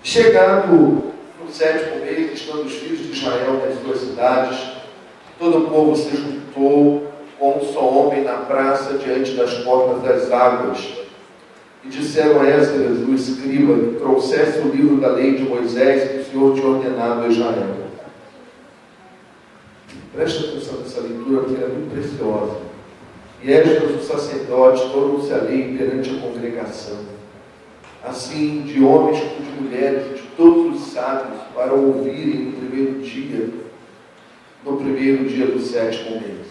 Chegado no 7º mês, estando os filhos de Israel nas suas cidades, todo o povo se juntou com um só homem na praça diante das portas das águas. E disseram a Esdras, o escriba, que trouxesse o livro da lei de Moisés que o Senhor tinha ordenado a Israel. Presta atenção nessa leitura, porque é muito preciosa. E Esdras, o sacerdote, tornou-se a lei perante a congregação, assim de homens como de mulheres, de todos os sábios, para ouvirem no primeiro dia do 7º mês.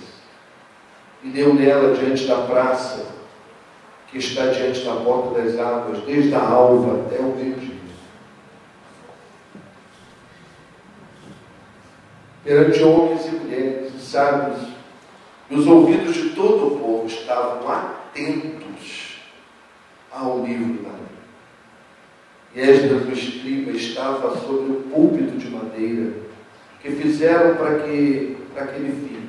E leu nela diante da praça, que está diante da porta das águas, desde a alva até o meio-dia. Perante homens e mulheres e sábios, e os ouvidos de todo o povo estavam atentos ao livro da lei. E Esdras, o escriba, estava sobre o púlpito de madeira que fizeram para aquele fim.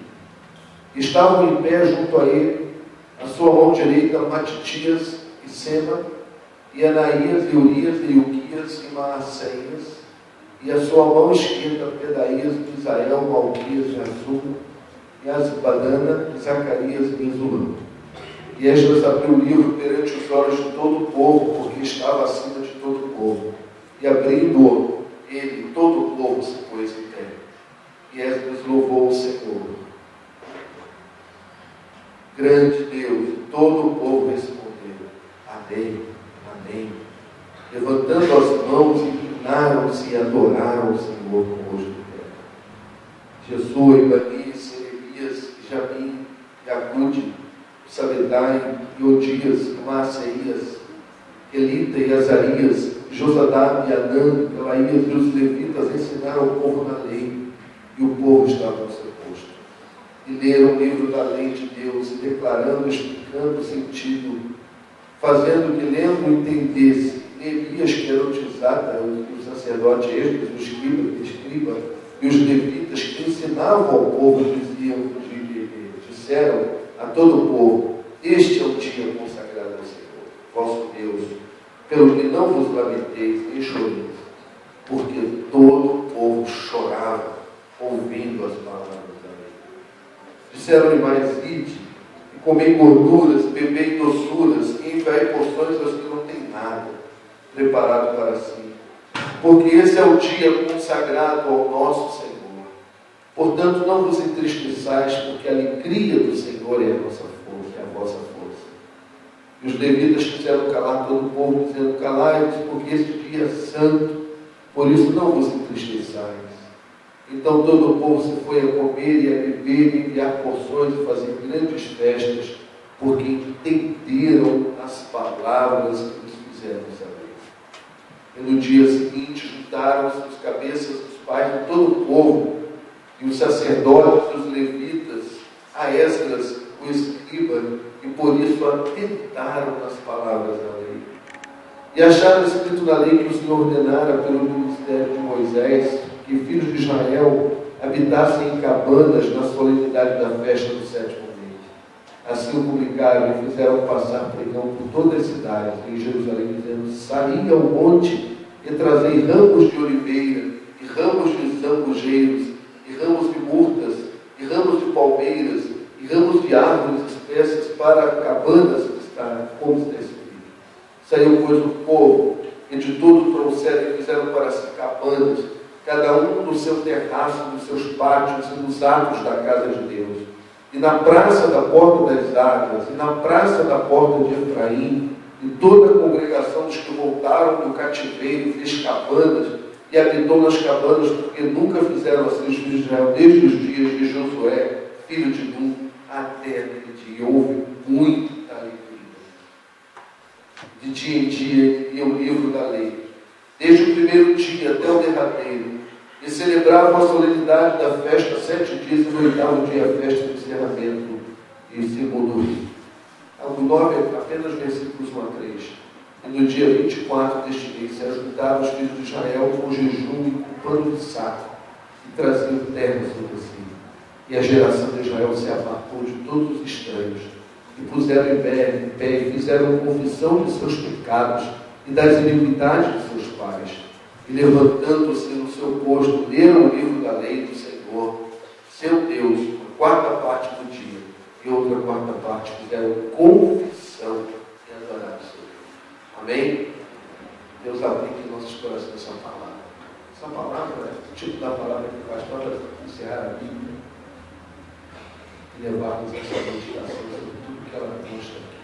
Estavam em pé junto a ele, a sua mão direita, Matitias e Sema, e Anaías, e Urias, e Ilquias, e Maacéias, e a sua mão esquerda, Pedaías, Misael, Malquias, e Azul, e Asbadana, e Zacarias, e Mesulam. E Esdras abriu o livro perante os olhos de todo o povo, porque estava acima de todo o povo. E abrindo ele, todo o povo se pôs em pé. E Esdras louvou o Senhor. Grande Deus, e todo o povo respondeu: Amém, Amém. Levantando as mãos, inclinaram-se e adoraram o Senhor com o rosto de terra. Jesua, Ibani, Seremias, Jamim, Yacude, Sabedai, Iodias, Maaceias, Elita e Azarias, Josadab e Anã, Pelaías e os levitas ensinaram o povo na lei, e o povo estava no seu posto. E leram o livro da lei de Deus, e declarando, explicando o sentido, fazendo que lendo entendesse. Neemias, que era o Tisata, o sacerdote Esdras, o escriba, e os levitas que ensinavam ao povo, disseram a todo o povo: este é o dia consagrado ao Senhor, vosso Deus. pelo que não vos lamenteis nem choreis, porque todo o povo chorava, ouvindo as palavras da lei. Disseram-lhe mais: ide, e comei gorduras, bebei doçuras, e enviai porções aos que não têm nada preparado para si, porque esse é o dia consagrado ao nosso Senhor. Portanto, não vos entristeçais, porque a alegria do Senhor é a nossa força, é a vossa força. E os levitas quiseram calar todo o povo, dizendo: calai-vos, porque este dia é santo, por isso não vos entristeçais. Então todo o povo se foi a comer e a beber, e enviar porções e fazer grandes festas, porque entenderam as palavras que lhes fizeram saber. E no dia seguinte juntaram-se os cabeças dos pais de todo o povo, e os sacerdotes e os levitas, a Esdras, o escriba, e por isso atentaram nas palavras da lei. E acharam escrito na lei que o Senhor ordenara pelo ministério de Moisés, que filhos de Israel habitassem em cabanas na solenidade da festa do 7º mês. Assim o publicaram e fizeram passar pregão por todas as cidades em Jerusalém, dizendo: saí ao monte e trazei ramos de oliveira, e ramos de zambujeiros, e ramos de murtas, e ramos de palmeiras, e ramos de árvores espessas para cabanas que está, como está escrito. Saiu, pois, o povo, e de tudo trouxeram e fizeram para si cabanas, cada um no seu terraço, nos seus pátios e nos atos da casa de Deus. E na praça da porta das águas, e na praça da porta de Efraim, e toda a congregação dos que voltaram do cativeiro fez cabanas, e habitou nas cabanas, porque nunca fizeram assim os filhos de Israel, desde os dias de Josué, filho de Nun, até aquele dia. Houve muita alegria. De dia em dia ia o livro da lei, desde o primeiro dia até o derradeiro, e celebravam a solenidade da festa 7 dias, e no 8º dia a festa de encerramento e segundo rio. Algo 9, apenas versículos 1 a 3. E no dia 24 deste mês se ajuntaram os filhos de Israel com jejum e com pano de saco, e traziam terra sobre si. E a geração de Israel se apartou de todos os estranhos, e puseram em pé, e fizeram confissão de seus pecados e das iniquidades de seus pais. E levantando-se no seu posto, leram o livro da lei do Senhor, seu Deus, a quarta parte do dia, e outra quarta parte fizeram confissão e adoraram o Senhor. Amém? Deus aplique em nossos corações essa palavra. Essa palavra é o tipo da palavra que faz para encerrar a Bíblia e levarmos essa meditação sobre tudo que ela consta aqui.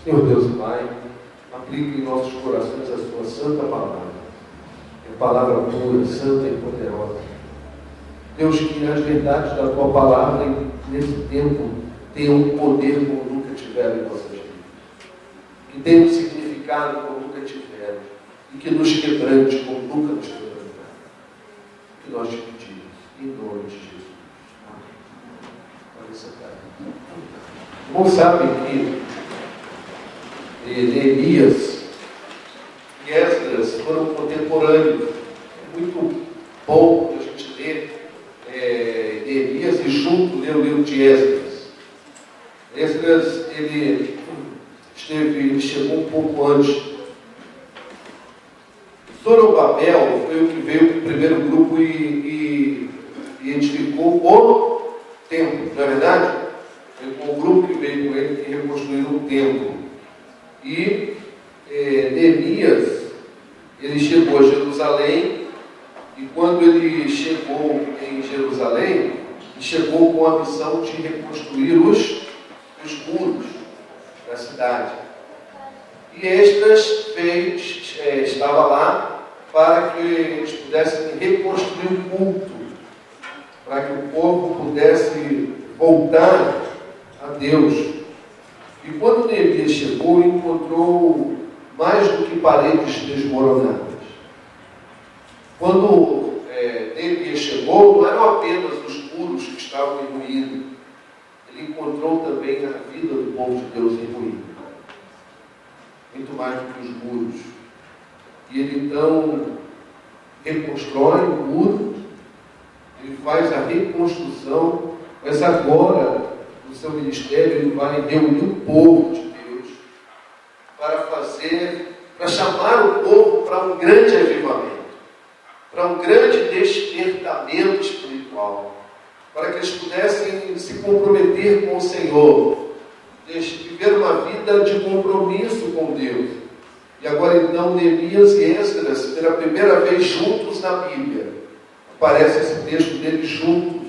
Senhor Deus e Pai, aplique em nossos corações a sua santa palavra. É palavra pura, santa e poderosa. Deus, que as verdades da tua palavra nesse tempo tenham um poder como nunca tiveram em nossas vidas. Que tenham um significado como nunca tiveram. E que nos quebrante como nunca nos quebrantaram. Que nós te pedimos, em nome de Jesus. Amém. Pode sentar. Irmãos, sabem que Neemias e Esdras foram contemporâneos. É muito bom que a gente lê Neemias e junto ler o livro de Esdras. Esdras, ele chegou um pouco antes. Zorobabel foi o que veio para o primeiro grupo e edificou o templo, não é verdade? Foi o grupo que veio com ele que reconstruiu o templo. E Neemias, ele chegou a Jerusalém, e quando ele chegou em Jerusalém, ele chegou com a missão de reconstruir os muros da cidade. E Esdras estava lá para que eles pudessem reconstruir o culto, para que o povo pudesse voltar a Deus. E quando Neemias chegou, encontrou mais do que paredes desmoronadas. Quando Neemias chegou, não eram apenas os muros que estavam em ruína. Ele encontrou também a vida do povo de Deus em ruína. Muito mais do que os muros. E ele então reconstrói o muro, ele faz a reconstrução, mas agora, no seu ministério, ele vai reunir o povo de Deus para fazer para que eles pudessem se comprometer com o Senhor, viver uma vida de compromisso com Deus. E agora então Neemias e Esdras, pela primeira vez juntos na Bíblia, aparece esse texto deles juntos.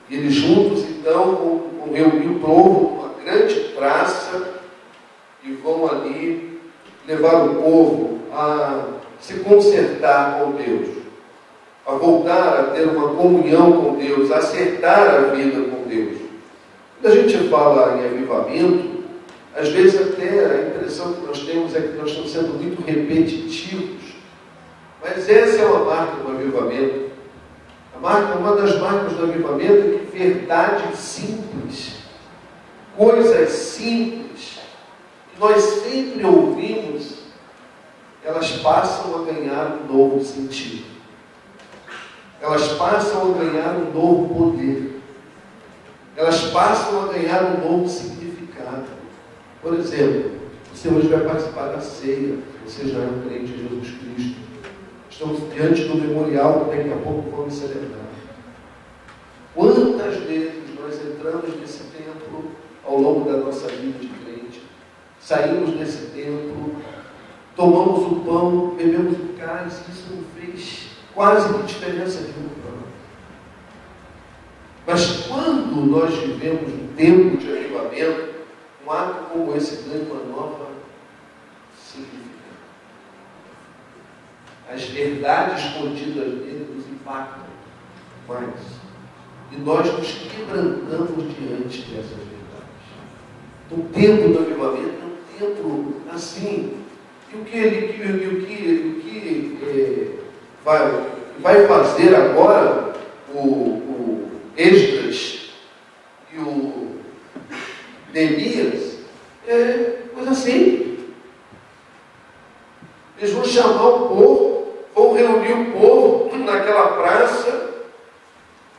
E eles juntos então vão reunir o povo numa grande praça e vão ali levar o povo a se consertar com Deus, a voltar a ter uma comunhão com Deus, a acertar a vida com Deus. Quando a gente fala em avivamento, às vezes até a impressão que nós temos é que nós estamos sendo muito repetitivos. Mas essa é uma marca do avivamento. Uma das marcas do avivamento é que verdades simples, coisas simples, que nós sempre ouvimos, elas passam a ganhar um novo sentido. Elas passam a ganhar um novo poder. Elas passam a ganhar um novo significado. Por exemplo, você hoje vai participar da ceia, você já é um crente em Jesus Cristo. Estamos diante do memorial que daqui a pouco vamos celebrar. Quantas vezes nós entramos nesse templo ao longo da nossa vida de crente, saímos desse templo, tomamos o pão, bebemos o cálice, isso não fez quase que diferença nenhuma. Mas quando nós vivemos um tempo de avivamento, um ato como esse ganha uma nova significado. As verdades contidas nele nos impactam mais. E nós nos quebrantamos diante dessas verdades. Então, o tempo do avivamento é um tempo assim. E o que vai fazer agora o Esdras e o Neemias é coisa simples. Eles vão chamar o povo, vão reunir o povo naquela praça,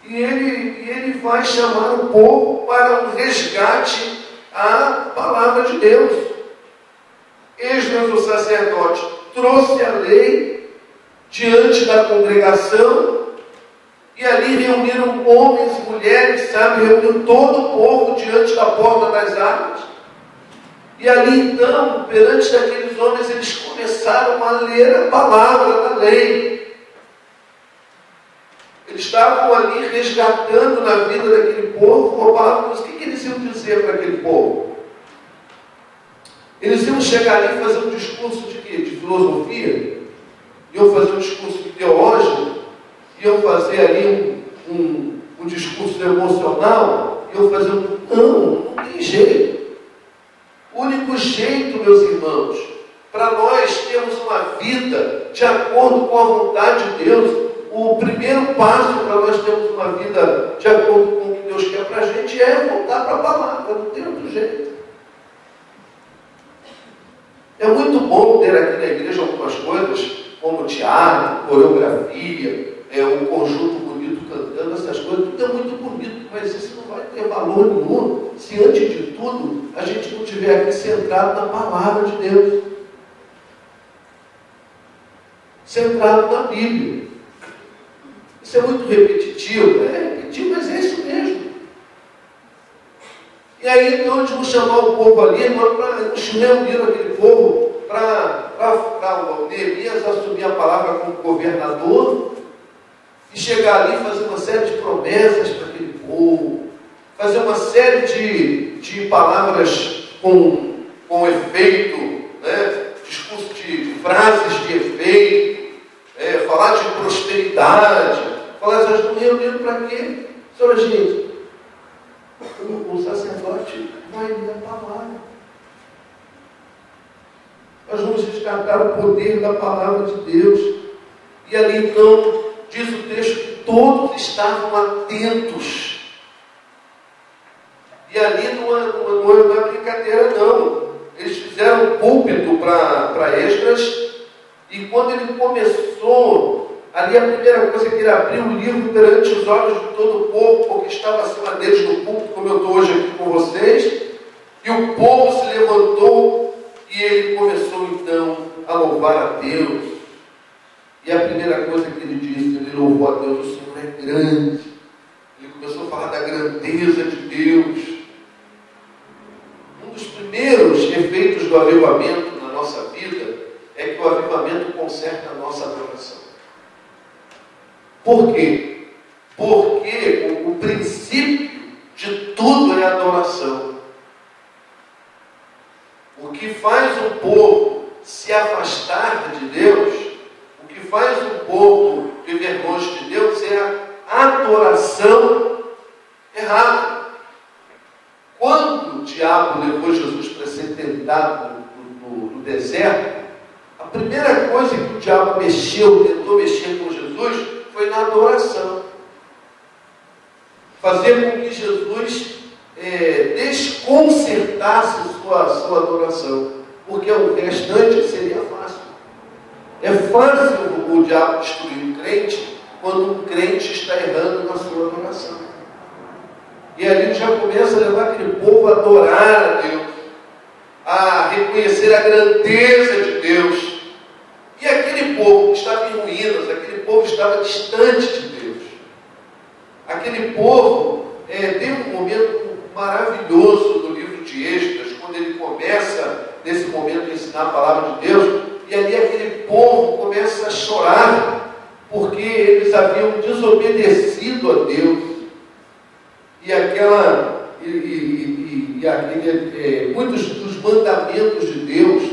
e ele vai chamar o povo para um resgate à palavra de Deus. Esdras, o sacerdote, trouxe a lei diante da congregação, e ali reuniram homens e mulheres, reuniram todo o povo diante da porta das águas. E ali então, perante daqueles homens, eles começaram a ler a palavra da lei. Eles estavam ali resgatando na vida daquele povo uma palavra. Mas o que eles iam dizer para aquele povo? Eles iam chegar ali e fazer um discurso de quê? De filosofia? Iam fazer um discurso teológico? Iam fazer ali um discurso emocional? Iam fazer um... Não tem jeito. O único jeito, meus irmãos, para nós termos uma vida de acordo com a vontade de Deus, o primeiro passo para nós termos uma vida de acordo com o que Deus quer para a gente é voltar para a palavra, não tem outro jeito. É muito bom ter aqui na igreja algumas coisas, como teatro, coreografia, um conjunto bonito cantando, essas coisas, tudo é muito bonito, mas isso não vai ter valor nenhum se antes de tudo a gente não estiver aqui centrado na palavra de Deus, centrado na Bíblia. Isso é muito repetitivo, mas é isso mesmo. E aí então eles vão chamar o povo ali, eles reuniram aquele povo para o Neemias assumir a palavra como governador e chegar ali e fazer uma série de promessas para aquele povo, fazer uma série de palavras com efeito, discurso de frases de efeito, falar de prosperidade, falar essas coisas. Reuniram para quê? Senhora, gente, o sacerdote vai ler a palavra. Nós vamos resgatar o poder da palavra de Deus. E ali então, diz o texto que todos estavam atentos. E ali não é brincadeira, não. Eles fizeram um púlpito para Esdras, e quando ele começou, ali a primeira coisa que ele abriu o livro perante os olhos de todo o povo, porque estava acima deles no púlpito, como eu estou hoje aqui com vocês, e o povo se levantou, e ele começou então a louvar a Deus. E a primeira coisa que ele disse, ele louvou a Deus: o Senhor é grande, grandeza de Deus. Um dos primeiros efeitos do avivamento na nossa vida é que o avivamento conserta a nossa adoração. Por quê? Porque o princípio de tudo é a adoração. O que faz um povo se afastar de Deus, o que faz um povo viver longe de Deus é a adoração errada. Quando o diabo levou Jesus para ser tentado no deserto, a primeira coisa que o diabo tentou mexer com Jesus, foi na adoração. Fazer com que Jesus desconcertasse sua adoração. Porque o restante seria fácil. É fácil o diabo destruir o crente quando um crente está errando na sua adoração. E ali já começa a levar aquele povo a adorar a Deus, a reconhecer a grandeza de Deus. E aquele povo que estava em ruínas, aquele povo estava distante de Deus. Aquele povo tem um momento maravilhoso no livro de Esdras, quando ele começa, nesse momento, a ensinar a palavra de Deus, e ali aquele povo começa a chorar, porque eles haviam desobedecido a Deus. Muitos dos mandamentos de Deus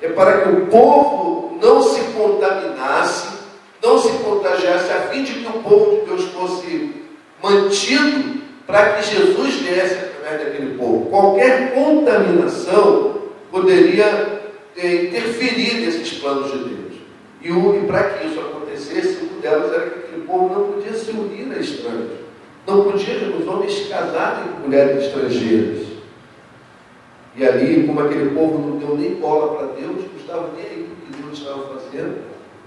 é para que o povo não se contaminasse, não se contagiasse, a fim de que o povo de Deus fosse mantido, para que Jesus viesse através daquele povo. Qualquer contaminação poderia interferir nesses planos de Deus. E para que isso acontecesse, uma delas era que aquele povo não podia se unir a estranhos. Não podia os homens casarem com mulheres estrangeiras. E ali, como aquele povo não deu nem bola para Deus, não estava nem aí o que Deus estava fazendo,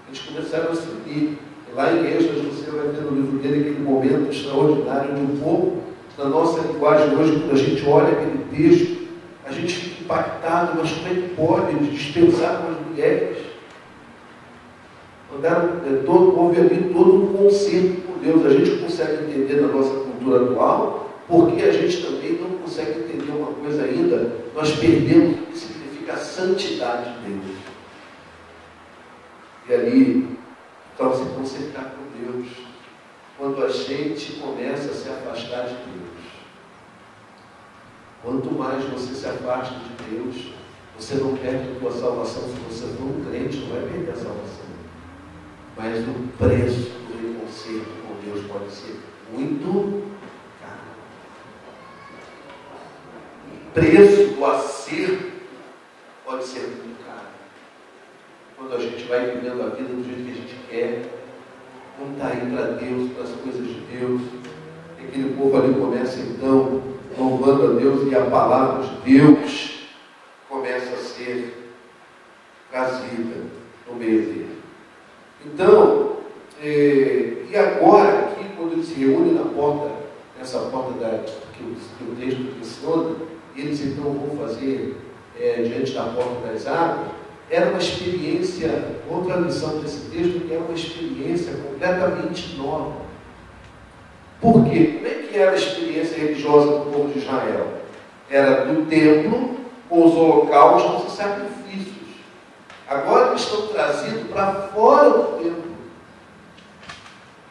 eles começaram a se unir. E lá em Esdras você vai ver no livro dele aquele momento extraordinário de um povo. Na nossa linguagem hoje, quando a gente olha aquele texto, a gente fica impactado, mas como é que pode dispensar com as mulheres? Houve ali todo um conserto com Deus. A gente consegue entender na nossa cultura atual, porque a gente também não consegue entender uma coisa ainda. Nós perdemos o que significa a santidade de Deus. E ali, então, se consertar com Deus, quando a gente começa a se afastar de Deus. Quanto mais você se afasta de Deus, você não perde a sua salvação. Se você for um crente, não vai perder a salvação. Mas o preço do conserto com Deus pode ser muito caro. O preço do acerto pode ser muito caro. Quando a gente vai vivendo a vida do jeito que a gente quer, não está aí para Deus, para as coisas de Deus. E aquele povo ali começa então louvando a Deus, e a palavra de Deus começa a ser trazida no meio dele. Então, e agora aqui, quando eles se reúnem na porta, nessa porta que o texto menciona, eles então vão fazer diante da porta das águas, era uma experiência, outra lição desse texto, que era uma experiência completamente nova. Por quê? Como é que era a experiência religiosa do povo de Israel? Era do templo, com os holocaustos e sacrifícios. Agora eles estão trazidos para fora do templo.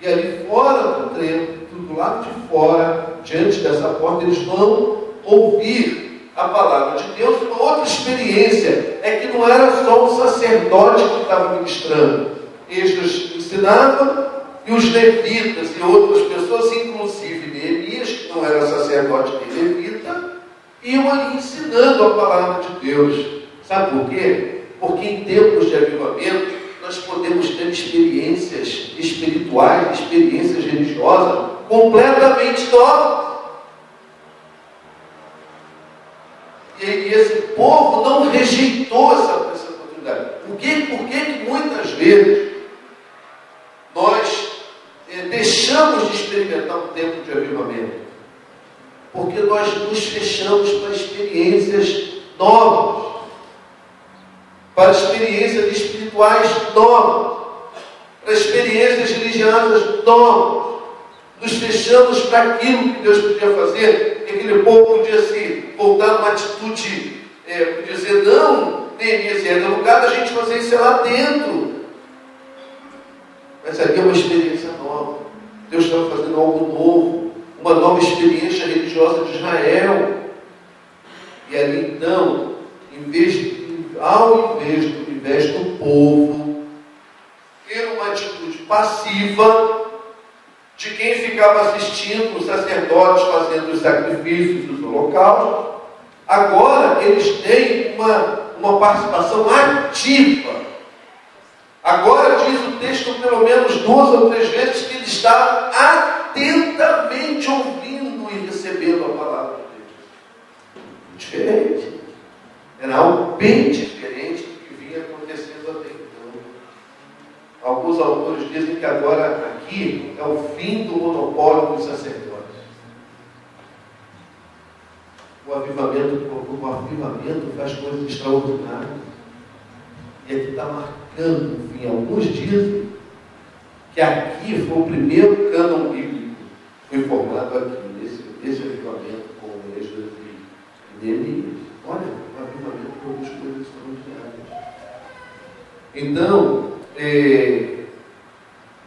E ali fora do templo, do lado de fora, diante dessa porta, eles vão ouvir a palavra de Deus. Uma outra experiência é que não era só o sacerdote que estava ministrando. Estes ensinavam, e os levitas e outras pessoas, inclusive Neemias, que não era sacerdote nem levita, iam ali ensinando a palavra de Deus. Sabe por quê? Porque em tempos de avivamento, nós podemos ter experiências espirituais, experiências religiosas completamente novas. E esse povo não rejeitou essa oportunidade. Por que muitas vezes nós deixamos de experimentar um tempo de avivamento? Porque nós nos fechamos para experiências novas, para experiências espirituais novas, para experiências religiosas novas. nos fechamos para aquilo que Deus podia fazer, e aquele povo podia se voltar numa atitude, podia dizer, não, Neemias, é no lugar da gente fazer isso é lá dentro. Mas ali é uma experiência nova. Deus estava fazendo algo novo, uma nova experiência religiosa de Israel. E ali então, ao invés do povo ter uma atitude passiva, de quem ficava assistindo os sacerdotes fazendo os sacrifícios, os holocaustos, agora eles têm uma participação ativa. Agora diz o texto pelo menos 2 ou 3 vezes que ele está atentamente ouvindo e recebendo a palavra de Deus. Diferente. Era algo bem diferente do que vinha acontecendo até então. Alguns autores dizem que agora aqui é o fim do monopólio dos sacerdotes. O avivamento faz coisas extraordinárias. E aqui está marcando o fim. Alguns dizem que aqui foi o primeiro cânon bíblico que foi formado aqui, nesse avivamento com o Êxodo de Neemias. Olha, o avivamento produz coisas extraordinárias. Então,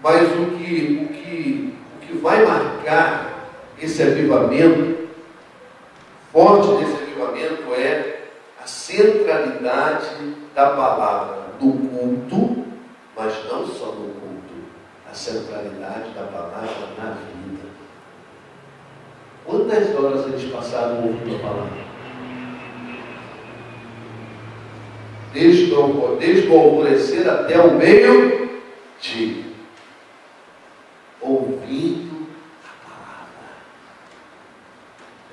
mas o que vai marcar esse avivamento, forte desse avivamento, é a centralidade da palavra do culto, mas não só no culto, a centralidade da palavra na vida. Quantas horas eles passaram ouvindo a palavra? Desde o alvorecer até o meio-dia, ouvindo a palavra.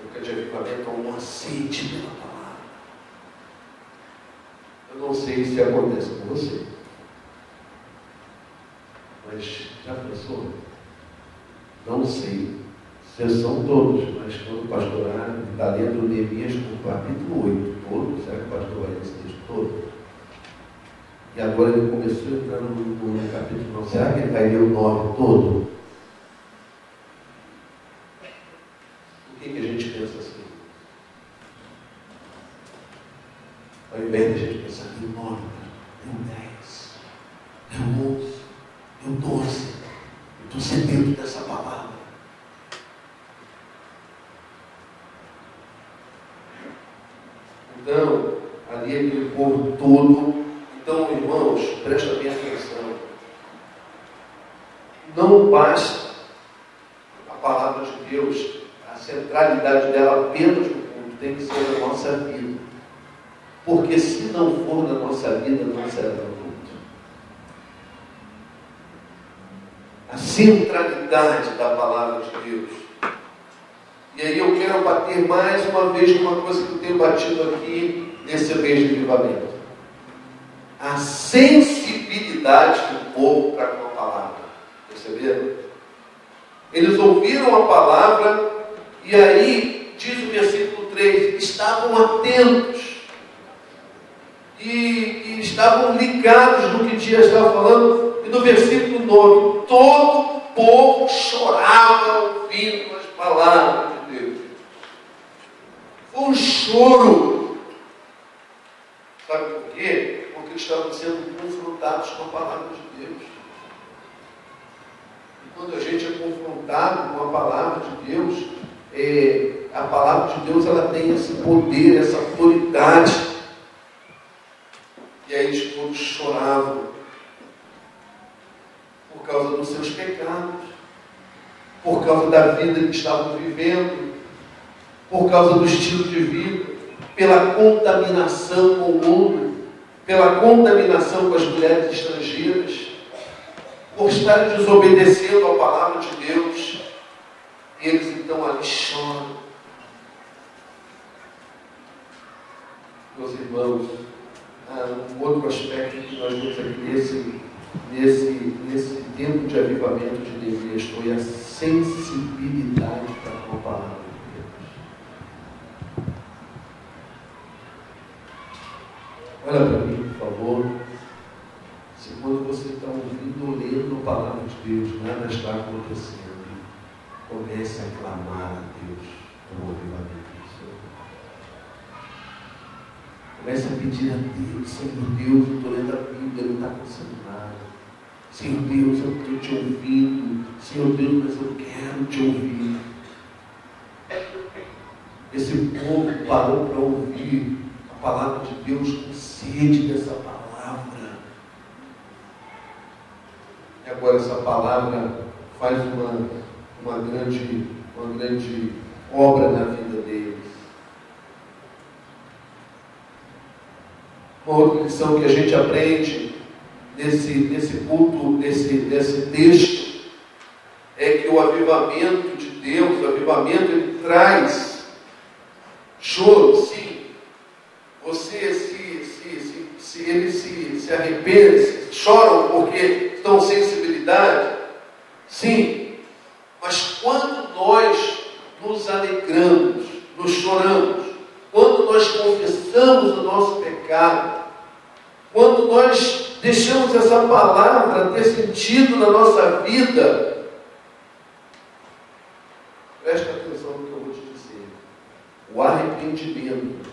Época de avivamento é uma sede pela palavra. Eu não sei se acontece com você, mas já pensou? Não sei se são todos, mas quando o pastor está lendo Neemias no capítulo 8, todo, será que o pastor vai ler esse texto todo? E agora ele começou a entrar no capítulo 9. Será que ele vai ler o 9 todo? Por que a gente pensa assim? Ao invés de a gente pensar em 9, em 10, em 11, em 12, eu estou sedento dessa palavra. Então, ali aquele povo todo. Então, irmãos, presta bem atenção. Não basta a palavra de Deus, a centralidade dela apenas no culto, tem que ser na nossa vida. Porque se não for na nossa vida, não será no culto. A centralidade da palavra de Deus. E aí eu quero bater mais uma vez numa coisa que eu tenho batido aqui nesse mês de avivamento. A sensibilidade do povo para com a palavra. Perceberam? Eles ouviram a palavra e aí, diz o versículo 3, estavam atentos e estavam ligados no que Dias estava falando. E no versículo 9, todo o povo chorava ouvindo as palavras de Deus. Foi um choro. Sabe por quê? Porque eles estavam sendo confrontados com a palavra de Deus. E quando a gente é confrontado com a palavra de Deus, a palavra de Deus ela tem esse poder, essa autoridade. E aí eles todos choravam por causa dos seus pecados, por causa da vida que estavam vivendo, por causa do estilo de vida, pela contaminação com o mundo, pela contaminação com as mulheres estrangeiras, por estarem desobedecendo a palavra de Deus. Eles então ali choram. Meus irmãos, um outro aspecto que nós vemos aqui nesse tempo de avivamento de Neemias foi a sensibilidade para com a palavra de Deus. Olha para mim, por favor. Se quando você está ouvindo ou lendo a palavra de Deus, nada está acontecendo, comece a clamar a Deus por um avivamento do Senhor. Comece a pedir a Deus: Senhor Deus, eu estou lendo a Bíblia, não está acontecendo nada. Senhor Deus, eu estou te ouvindo. Senhor Deus, mas eu quero te ouvir. Esse povo parou para ouvir a palavra de Deus com sede dessa palavra. E agora essa palavra faz uma grande obra na vida deles. Uma outra lição que a gente aprende nesse culto, nesse texto, é que o avivamento de Deus, o avivamento, ele traz choro, sim. Você eles se arrependem, choram porque estão sem sensibilidade, sim. Mas quando nós nos alegramos, nos choramos, quando nós confessamos o nosso pecado, quando nós deixamos essa palavra ter sentido na nossa vida, presta atenção no que eu vou te dizer. O arrependimento,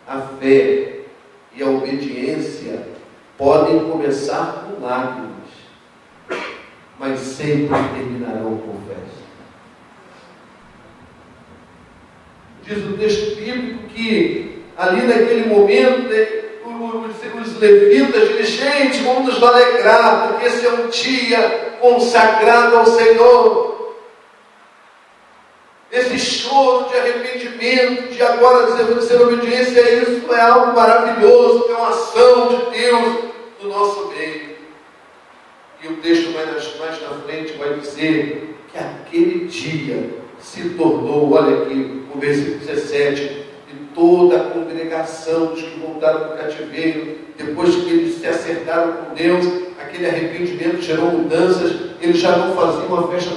a fé e a obediência podem começar com lágrimas, mas sempre terminarão com festa. Diz o texto bíblico que ali naquele momento, os levitas dizem: gente, vamos nos alegrar, porque esse é um dia consagrado ao Senhor. Esse choro de arrependimento, de agora ser obediência a isso, é algo maravilhoso, é uma ação de Deus no nosso meio. E o texto mais na frente vai dizer que aquele dia se tornou, olha aqui, o versículo 17, de toda a congregação dos que voltaram do cativeiro, depois que eles se acertaram com Deus, aquele arrependimento gerou mudanças. Eles já não faziam a festa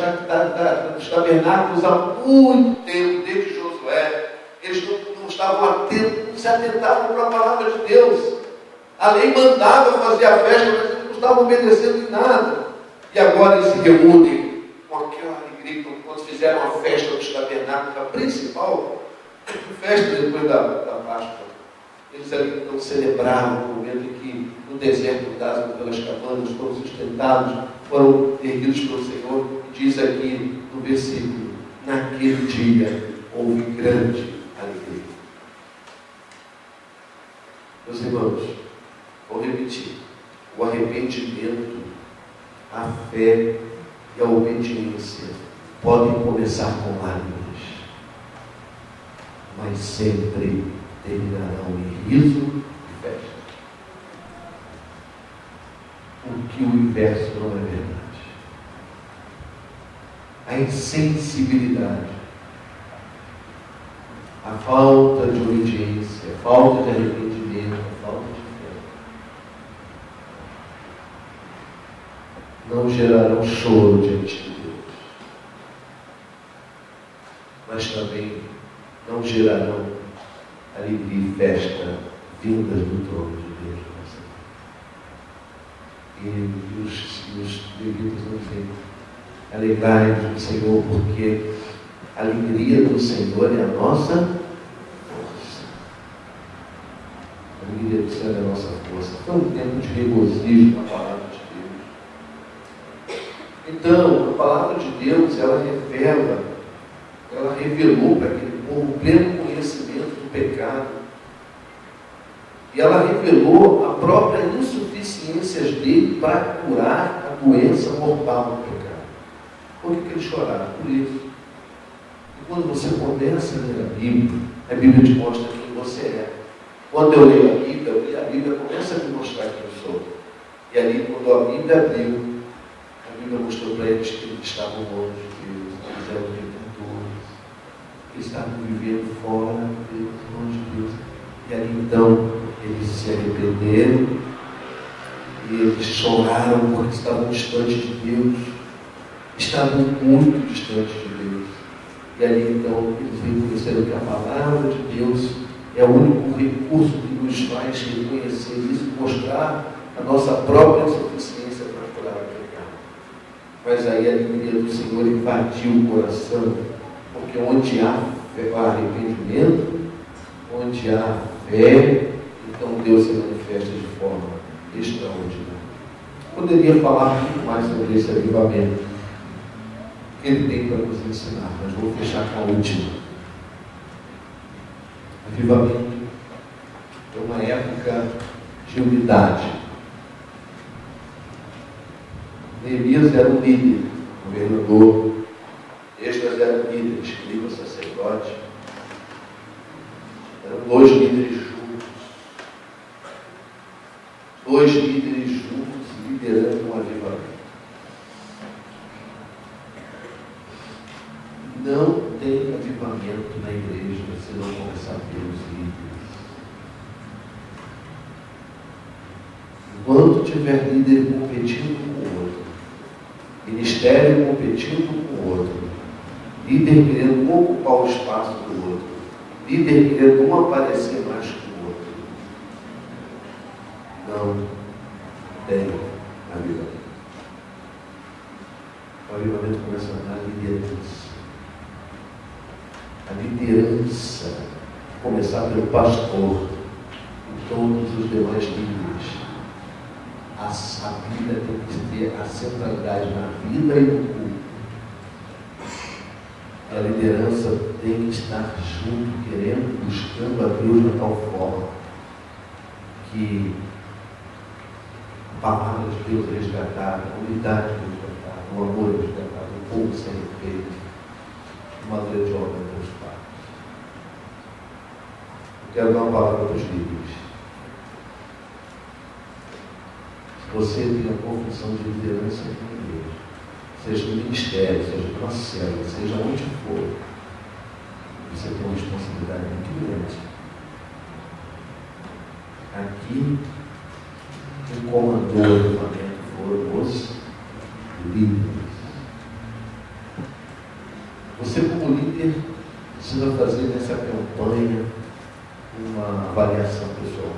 dos tabernáculos há muito tempo, desde Josué. Eles não estavam atentos, não se atentavam para a palavra de Deus. A lei mandava fazer a festa, mas eles não estavam obedecendo em nada. E agora eles se reúnem com aquela alegria, quando fizeram a festa dos tabernáculos, a principal festa depois da Páscoa. Eles ali então celebraram o momento em que no deserto andavam pelas cabanas, foram sustentados, foram erguidos pelo Senhor. E diz aqui no versículo: naquele dia houve grande alegria. Meus irmãos, vou repetir: o arrependimento, a fé e a obediência podem começar com lágrimas, mas sempre terminarão em riso e festa. Porque o inverso não é verdade. A insensibilidade, a falta de obediência, a falta de arrependimento, a falta de fé, não gerarão choro diante de Deus, mas também não gerarão alegria e festa vindas do trono de Deus. E os levitas vão dizer: alegrai-vos no Senhor, porque a alegria do Senhor é a nossa força. A alegria do Senhor é a nossa força. Foi um tempo de regozijo na palavra de Deus. Então, a palavra de Deus, ela revelou para aquele povo pleno conhecimento do pecado. E ela revelou a própria insuficiência dele para curar a doença mortal do pecado. Por que eles choraram? Por isso. E quando você começa a ler a Bíblia te mostra quem você é. Quando eu leio a Bíblia começa a me mostrar quem eu sou. E ali, quando a Bíblia abriu, a Bíblia mostrou para eles que eles estavam longe de Deus, eles eram pecadores, eles estavam vivendo fora de Deus, longe de Deus. E ali então eles se arrependeram e eles choraram porque estavam distantes de Deus, estavam muito distantes de Deus. E ali então eles reconheceram que a palavra de Deus é o único recurso que nos faz reconhecer isso, mostrar a nossa própria insuficiência para curar o pecado. Mas aí a alegria do Senhor invadiu o coração, porque onde há arrependimento, onde há fé, então Deus se manifesta de forma extraordinária. Poderia falar muito mais sobre esse avivamento que ele tem para nos ensinar, mas vou fechar com a última. Avivamento é uma época de unidade. Neemias era um líder, governador. Esdras era um líder, escriba, sacerdote. Eram dois líderes juntos. Dois líderes juntos liderando um avivamento. Não tem avivamento na igreja se não começar pelos líderes. Enquanto tiver líder competindo com o outro, ministério competindo com o outro, líder querendo ocupar o espaço do outro, líder querendo um aparecer mais que o outro, não tem avivamento. O avivamento começa na liderança. A liderança, começar pelo pastor e todos os demais líderes. A vida tem que ter a centralidade na vida e no culto. A liderança tem que estar junto, querendo, buscando a Deus de tal forma que a palavra de Deus é resgatada, a unidade é resgatada, o amor é resgatado, o povo sem respeito, uma grande obra de Deus Pai. Eu quero dar uma palavra para os líderes. Você tem a confissão de liderança aqui na igreja, seja no ministério, seja numa célula, seja onde for, você tem uma responsabilidade muito grande. Aqui, quem comandou o avivamento foram os líderes. Você, como líder, precisa fazer nessa campanha uma avaliação pessoal.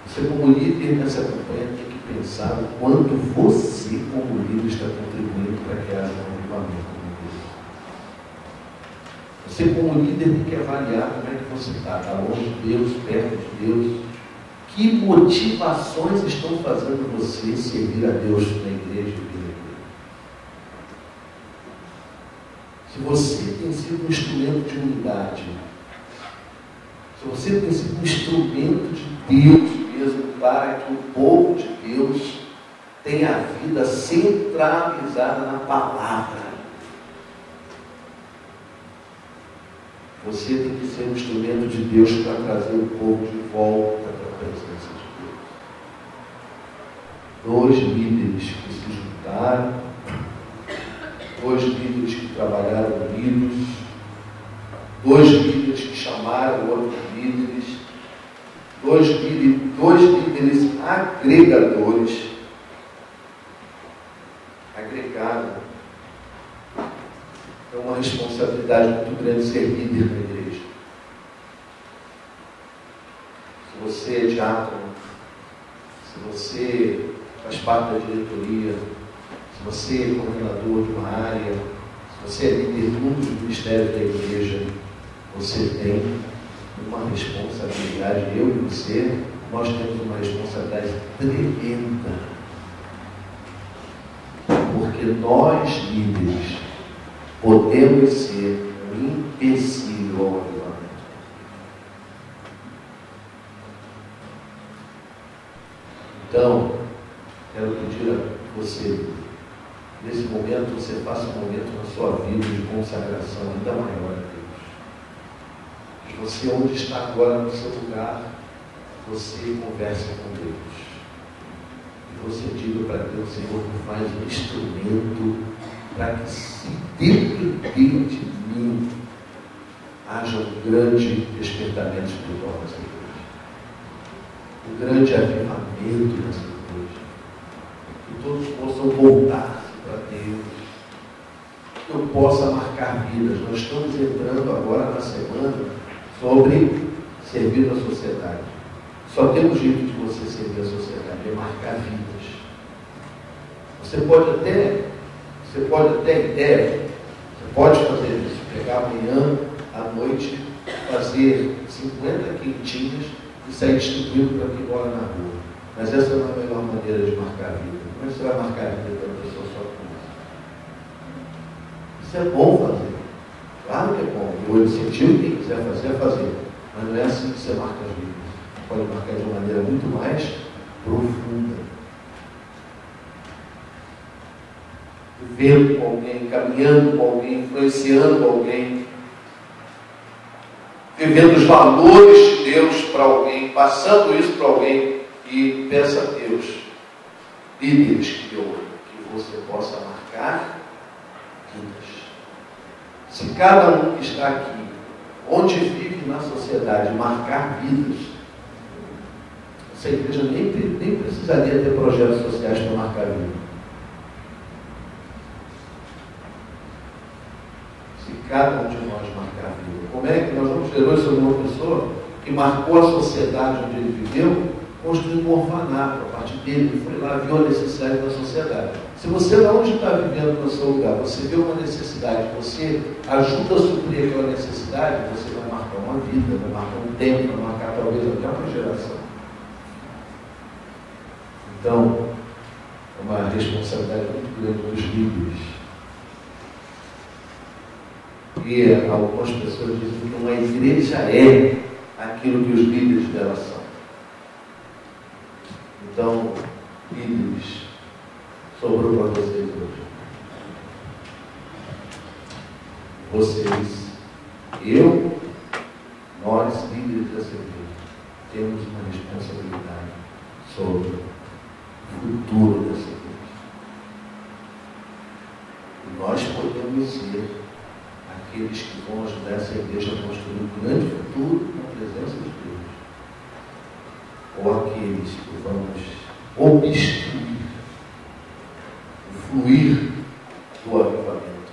Você, como líder nessa campanha, tem que pensar o quanto você, como líder, está contribuindo para que haja um avivamento. Você, como líder, tem que avaliar como é que você está. Está longe de Deus, perto de Deus. Que motivações estão fazendo você servir a Deus na igreja e pela igreja? Se você tem sido um instrumento de unidade, se você tem sido um instrumento de Deus, mesmo para que o povo de Deus tenha a vida centralizada na palavra. Você tem que ser um instrumento de Deus para trazer o povo de volta para a presença de Deus. Dois líderes que se juntaram, dois líderes que trabalharam unidos, dois líderes que chamaram outros líderes, dois líderes agregadores, agregaram. É uma responsabilidade muito grande ser líder na igreja. Se você é diácono, se você faz parte da diretoria, se você é coordenador de uma área, se você é líder de um dos ministérios da igreja, você tem uma responsabilidade, eu e você, nós temos uma responsabilidade tremenda. Porque nós, líderes, podemos ser um empecilho ao avivamento. Então, quero pedir a você, nesse momento, você faça um momento na sua vida de consagração ainda maior a Deus. Que você, onde está agora no seu lugar, você converse com Deus. E você diga para Deus: Senhor, me faz um instrumento para que, se dentro de mim haja um grande despertamento espiritual nessa igreja, um grande avivamento nessa igreja, que todos possam voltar-se para Deus, que eu possa marcar vidas. Nós estamos entrando agora na semana sobre servir a sociedade. Só tem um jeito de você servir a sociedade, é marcar vidas. Você pode até ideia, você pode fazer isso, pegar amanhã, à noite, fazer 50 quentinhas e sair distribuindo para quem mora na rua. Mas essa não é a melhor maneira de marcar a vida. Como é que você vai marcar a vida da pessoa só com isso? Isso é bom fazer. Claro que é bom. Eu incentivo quem quiser fazer. Mas não é assim que você marca as vidas. Você pode marcar de uma maneira muito mais profunda. Vivendo com alguém, caminhando com alguém, influenciando alguém, vivendo os valores de Deus para alguém, passando isso para alguém, e peça a Deus, líderes que você possa marcar vidas. Se cada um que está aqui, onde vive na sociedade, marcar vidas, essa igreja nem precisaria ter projetos sociais para marcar vidas. Cada um de nós marcar a vida. Como é que nós vamos ver hoje sobre uma pessoa que marcou a sociedade onde ele viveu, construindo um orfanato a partir dele, ele foi lá, viu a necessidade da sociedade. Se você lá onde está vivendo no seu lugar, você vê uma necessidade, você ajuda a suprir aquela necessidade, você vai marcar uma vida, vai marcar um tempo, vai marcar talvez até uma geração. Então, é uma responsabilidade muito grande dos líderes. E algumas pessoas dizem que uma igreja é aquilo que os líderes dela são. Então, líderes, sobrou para vocês hoje. Vocês, nós, líderes dessa igreja, temos uma responsabilidade sobre o futuro dessa igreja. E nós podemos ser aqueles que vão ajudar essa igreja a construir um grande futuro na presença de Deus. Ou aqueles que vamos obstruir o fluir do avivamento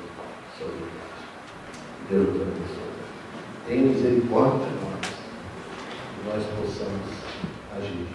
sobre nós. Deus nos abençoe. Tenha misericórdia de nós, que nós possamos agir.